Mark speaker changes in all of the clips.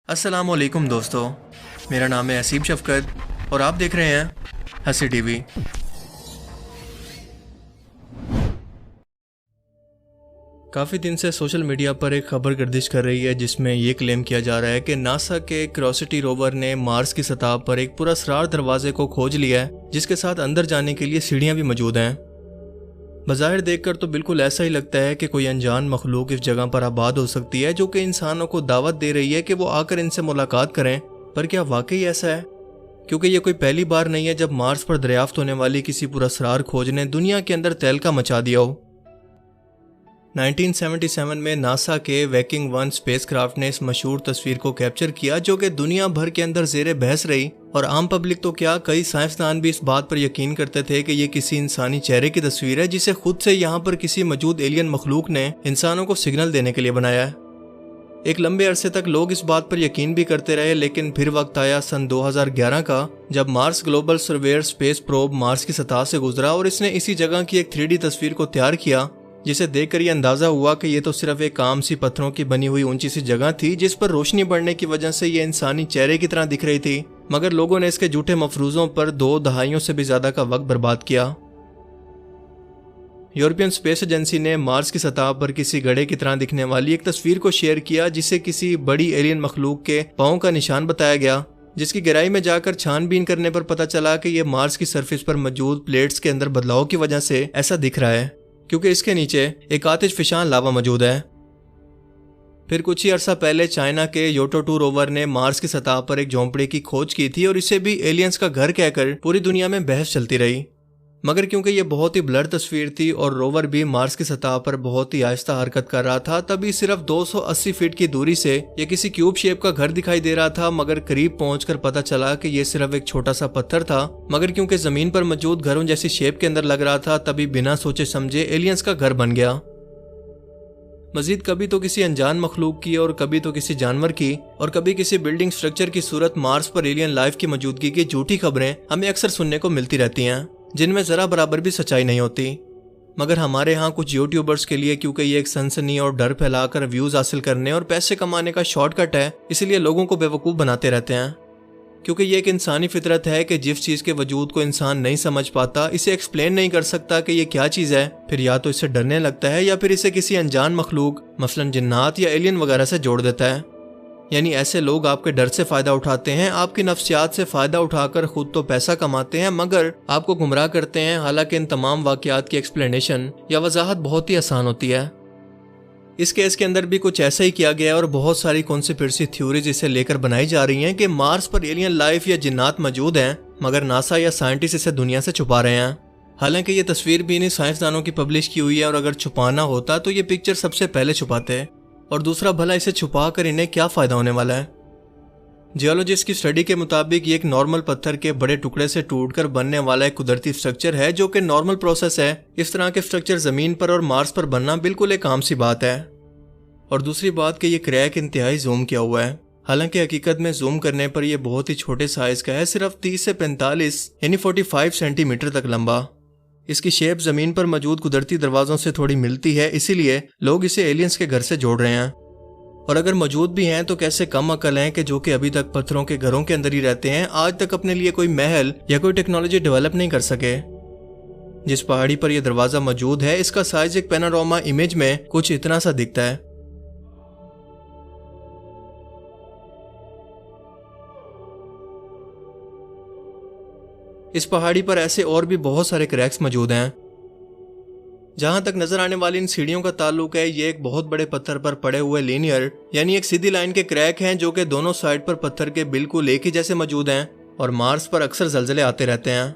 Speaker 1: अस्सलामुअलैकुम दोस्तों, मेरा नाम है असीम शफकत और आप देख रहे हैं हंसी टीवी। काफ़ी दिन से सोशल मीडिया पर एक खबर गर्दिश कर रही है जिसमें ये क्लेम किया जा रहा है कि नासा के क्यूरियोसिटी रोवर ने मार्स की सतह पर एक पुरअसरार दरवाजे को खोज लिया है जिसके साथ अंदर जाने के लिए सीढ़ियां भी मौजूद हैं। बज़ाहिर देखकर तो बिल्कुल ऐसा ही लगता है कि कोई अनजान मखलूक इस जगह पर आबाद हो सकती है जो कि इंसानों को दावत दे रही है कि वो आकर इनसे मुलाकात करें। पर क्या वाकई ऐसा है? क्योंकि ये कोई पहली बार नहीं है जब मार्स पर दरियाफ्त होने वाली किसी पुरअसरार खोज ने दुनिया के अंदर तहलका मचा दिया हो। 1977 में नासा के वैकिंग 1 स्पेसक्राफ्ट ने इस मशहूर तस्वीर को कैप्चर किया जो कि दुनिया भर के अंदर ज़ेरे बहस रही, और आम पब्लिक तो क्या, कई साइंसदान भी इस बात पर यकीन करते थे कि ये किसी इंसानी चेहरे की तस्वीर है जिसे खुद से यहाँ पर किसी मौजूद एलियन मखलूक ने इंसानों को सिग्नल देने के लिए बनाया है। एक लंबे अरसे तक लोग इस बात पर यकीन भी करते रहे, लेकिन फिर वक्त आया सन 2011 का, जब Mars global surveyor space probe Mars की सतह से गुजरा और इसने इसी जगह की एक 3D तस्वीर को तैयार किया, जिसे देखकर ये अंदाजा हुआ कि ये तो सिर्फ एक आम सी पत्थरों की बनी हुई ऊंची सी जगह थी जिस पर रोशनी बढ़ने की वजह से ये इंसानी चेहरे की तरह दिख रही थी। मगर लोगों ने इसके झूठे मफरूजों पर 2 दहाइयों से भी ज्यादा का वक्त बर्बाद किया। यूरोपियन स्पेस एजेंसी ने मार्स की सतह पर किसी गड्ढे की तरह दिखने वाली एक तस्वीर को शेयर किया जिसे किसी बड़ी एलियन मखलूक के पांव का निशान बताया गया, जिसकी गहराई में जाकर छानबीन करने पर पता चला कि यह मार्स की सरफेस पर मौजूद प्लेट्स के अंदर बदलाव की वजह से ऐसा दिख रहा है, क्योंकि इसके नीचे एक आतिश फिशान लावा मौजूद है। फिर कुछ ही अरसा पहले चाइना के योटो 2 रोवर ने मार्स की सतह पर एक झोंपड़े की खोज की थी और इसे भी एलियंस का घर कहकर पूरी दुनिया में बहस चलती रही। मगर क्योंकि ये बहुत ही ब्लर तस्वीर थी और रोवर भी मार्स की सतह पर बहुत ही आहिस्ता हरकत कर रहा था, तभी सिर्फ 280 फीट की दूरी से ये किसी क्यूब शेप का घर दिखाई दे रहा था। मगर करीब पहुंचकर पता चला कि ये सिर्फ एक छोटा सा पत्थर था। मगर क्योंकि जमीन पर मौजूद घरों जैसी शेप के अंदर लग रहा था, तभी बिना सोचे समझे एलियंस का घर बन गया। मजीद कभी तो किसी अनजान मखलूक की और कभी तो किसी जानवर की और कभी किसी बिल्डिंग स्ट्रक्चर की सूरत मार्स पर एलियन लाइफ की मौजूदगी की झूठी खबरें हमें अक्सर सुनने को मिलती रहती हैं, जिनमें जरा बराबर भी सच्चाई नहीं होती। मगर हमारे यहाँ कुछ यूट्यूबर्स के लिए, क्योंकि ये एक सनसनी और डर फैलाकर व्यूज हासिल करने और पैसे कमाने का शॉर्टकट है, इसलिए लोगों को बेवकूफ़ बनाते रहते हैं। क्योंकि ये एक इंसानी फितरत है कि जिस चीज़ के वजूद को इंसान नहीं समझ पाता, इसे एक्सप्लेन नहीं कर सकता कि ये क्या चीज़ है, फिर या तो इससे डरने लगता है या फिर इसे किसी अनजान मखलूक मसलन जिन्नात या एलियन वगैरह से जोड़ देता है। यानी ऐसे लोग आपके डर से फ़ायदा उठाते हैं, आपकी नफ्सियात से फ़ायदा उठाकर खुद तो पैसा कमाते हैं मगर आपको गुमराह करते हैं। हालांकि इन तमाम वाक़यात की एक्सप्लेनेशन या वजाहत बहुत ही आसान होती है। इस केस के अंदर भी कुछ ऐसा ही किया गया है और बहुत सारी कॉन्स्पिरेसी थ्योरीज इसे लेकर बनाई जा रही हैं कि मार्स पर एलियन लाइफ या जिन्नात मौजूद हैं, मगर नासा या साइंटिस्ट इसे दुनिया से छुपा रहे हैं। हालांकि ये तस्वीर भी इन्हीं साइंसदानों की पब्लिश की हुई है और अगर छुपाना होता तो ये पिक्चर सबसे पहले छुपाते, और दूसरा भला इसे छुपा कर इन्हें क्या फ़ायदा होने वाला है। जियोलॉजिस्ट की स्टडी के मुताबिक ये एक नॉर्मल पत्थर के बड़े टुकड़े से टूटकर बनने वाला एक कुदरती स्ट्रक्चर है जो कि नॉर्मल प्रोसेस है। इस तरह के स्ट्रक्चर ज़मीन पर और मार्स पर बनना बिल्कुल एक आम सी बात है। और दूसरी बात कि ये क्रैक इंतहाई जूम किया हुआ है। हालांकि हकीकत में जूम करने पर यह बहुत ही छोटे साइज का है, सिर्फ 30 से 45 यानी 45 सेंटीमीटर तक लंबा। इसकी शेप जमीन पर मौजूद कुदरती दरवाजों से थोड़ी मिलती है, इसीलिए लोग इसे एलियंस के घर से जोड़ रहे हैं। और अगर मौजूद भी हैं तो कैसे कम अकल हैं कि जो कि अभी तक पत्थरों के घरों के अंदर ही रहते हैं, आज तक अपने लिए कोई महल या कोई टेक्नोलॉजी डेवलप नहीं कर सके। जिस पहाड़ी पर यह दरवाजा मौजूद है, इसका साइज एक पैनोरामा इमेज में कुछ इतना सा दिखता है। इस पहाड़ी पर ऐसे और भी बहुत सारे क्रैक्स मौजूद हैं। जहां तक नजर आने वाली इन सीढ़ियों का ताल्लुक है, ये एक बहुत बड़े पत्थर पर पड़े हुए लीनियर यानी एक सीधी लाइन के क्रैक हैं जो कि दोनों साइड पर पत्थर के बिल्कुल एक ही जैसे मौजूद हैं। और मार्स पर अक्सर जलजले आते रहते हैं।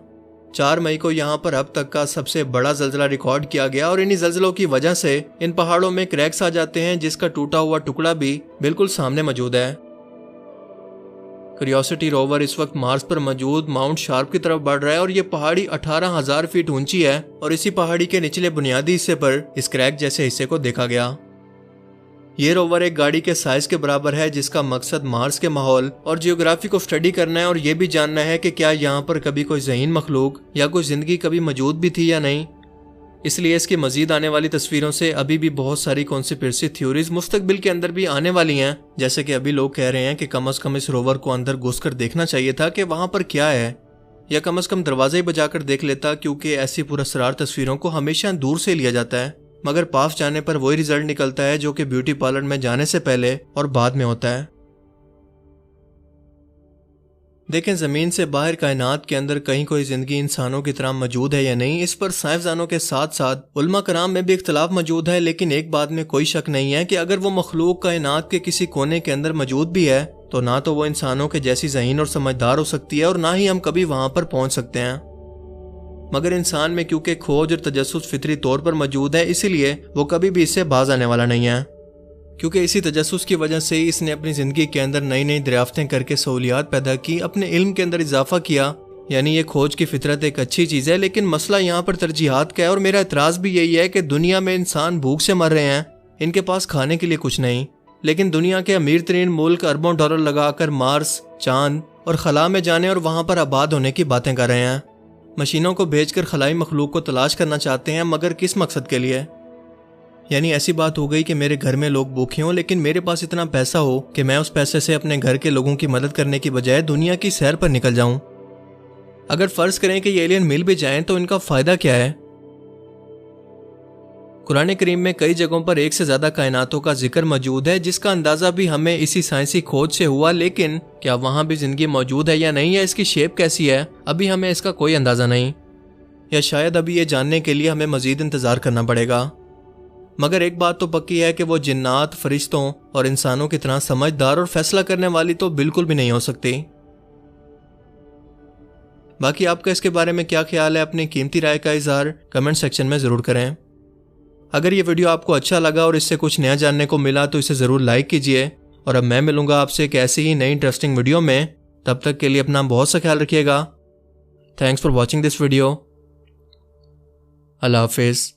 Speaker 1: 4 मई को यहाँ पर अब तक का सबसे बड़ा जलजला रिकॉर्ड किया गया और इन्हीं जलजलों की वजह से इन पहाड़ों में क्रैक्स आ जाते हैं, जिसका टूटा हुआ टुकड़ा भी बिल्कुल सामने मौजूद है। क्यूरियोसिटी रोवर इस वक्त मार्स पर मौजूद माउंट शार्प की तरफ बढ़ रहा है और ये पहाड़ी 18,000 फीट ऊंची है और इसी पहाड़ी के निचले बुनियादी हिस्से पर इस क्रैक जैसे हिस्से को देखा गया। ये रोवर एक गाड़ी के साइज के बराबर है, जिसका मकसद मार्स के माहौल और जियोग्राफी को स्टडी करना है और ये भी जानना है कि क्या यहाँ पर कभी कोई ज़हीन मखलूक या कोई जिंदगी कभी मौजूद भी थी या नहीं। इसलिए इसकी मजीद आने वाली तस्वीरों से अभी भी बहुत सारी कॉन्स्पिरेसी थ्योरीज मुस्तकबिल के अंदर भी आने वाली हैं। जैसे कि अभी लोग कह रहे हैं कि कम से कम इस रोवर को अंदर घुसकर देखना चाहिए था कि वहां पर क्या है, या कम से कम दरवाजा ही बजाकर देख लेता, क्योंकि ऐसी पुरअसरार तस्वीरों को हमेशा दूर से लिया जाता है, मगर पास जाने पर वही रिजल्ट निकलता है जो कि ब्यूटी पार्लर में जाने से पहले और बाद में होता है। देखें, जमीन से बाहर कायनात के अंदर कहीं कोई जिंदगी इंसानों की तरह मौजूद है या नहीं, इस पर साइंसदानों के साथ साथ उलमा कराम में भी इख्तलाफ मौजूद है। लेकिन एक बात में कोई शक नहीं है कि अगर वो मखलूक कायनात के किसी कोने के अंदर मौजूद भी है तो ना तो वो इंसानों के जैसी ज़हीन और समझदार हो सकती है और ना ही हम कभी वहां पर पहुंच सकते हैं। मगर इंसान में क्योंकि खोज और तजस्सुस फितरी तौर पर मौजूद है, इसीलिए वो कभी भी इससे बाज आने वाला नहीं है, क्योंकि इसी तजस्सुस की वजह से ही इसने अपनी ज़िंदगी के अंदर नई नई दरियाफ्तें करके सहूलियात पैदा की, अपने इल्म के अंदर इजाफा किया। यानी ये खोज की फितरत एक अच्छी चीज़ है, लेकिन मसला यहाँ पर तरजीहात का है। और मेरा एतराज़ भी यही है कि दुनिया में इंसान भूख से मर रहे हैं, इनके पास खाने के लिए कुछ नहीं, लेकिन दुनिया के अमीर तरीन मुल्क अरबों डॉलर लगाकर मार्स, चांद और खला में जाने और वहाँ पर आबाद होने की बातें कर रहे हैं। मशीनों को भेजकर खलाई मखलूक को तलाश करना चाहते हैं, मगर किस मकसद के लिए? यानी ऐसी बात हो गई कि मेरे घर में लोग भूखे हों, लेकिन मेरे पास इतना पैसा हो कि मैं उस पैसे से अपने घर के लोगों की मदद करने की बजाय दुनिया की सैर पर निकल जाऊं। अगर फर्ज करें कि ये एलियन मिल भी जाएं तो इनका फायदा क्या है? कुरान करीम में कई जगहों पर एक से ज्यादा कायनातों का जिक्र मौजूद है, जिसका अंदाजा भी हमें इसी साइंसी खोज से हुआ। लेकिन क्या वहां भी जिंदगी मौजूद है या नहीं, या इसकी शेप कैसी है, अभी हमें इसका कोई अंदाजा नहीं, या शायद अभी ये जानने के लिए हमें मजीद इंतजार करना पड़ेगा। मगर एक बात तो पक्की है कि वो जिन्नात, फरिश्तों और इंसानों की तरह समझदार और फैसला करने वाली तो बिल्कुल भी नहीं हो सकती। बाकी आपका इसके बारे में क्या ख्याल है, अपनी कीमती राय का इजहार कमेंट सेक्शन में ज़रूर करें। अगर ये वीडियो आपको अच्छा लगा और इससे कुछ नया जानने को मिला तो इसे ज़रूर लाइक कीजिए। और अब मैं मिलूंगा आपसे एक ऐसी ही नई इंटरेस्टिंग वीडियो में। तब तक के लिए अपना बहुत सा ख्याल रखिएगा। Thanks for watching this video. अल्लाह हाफिज़।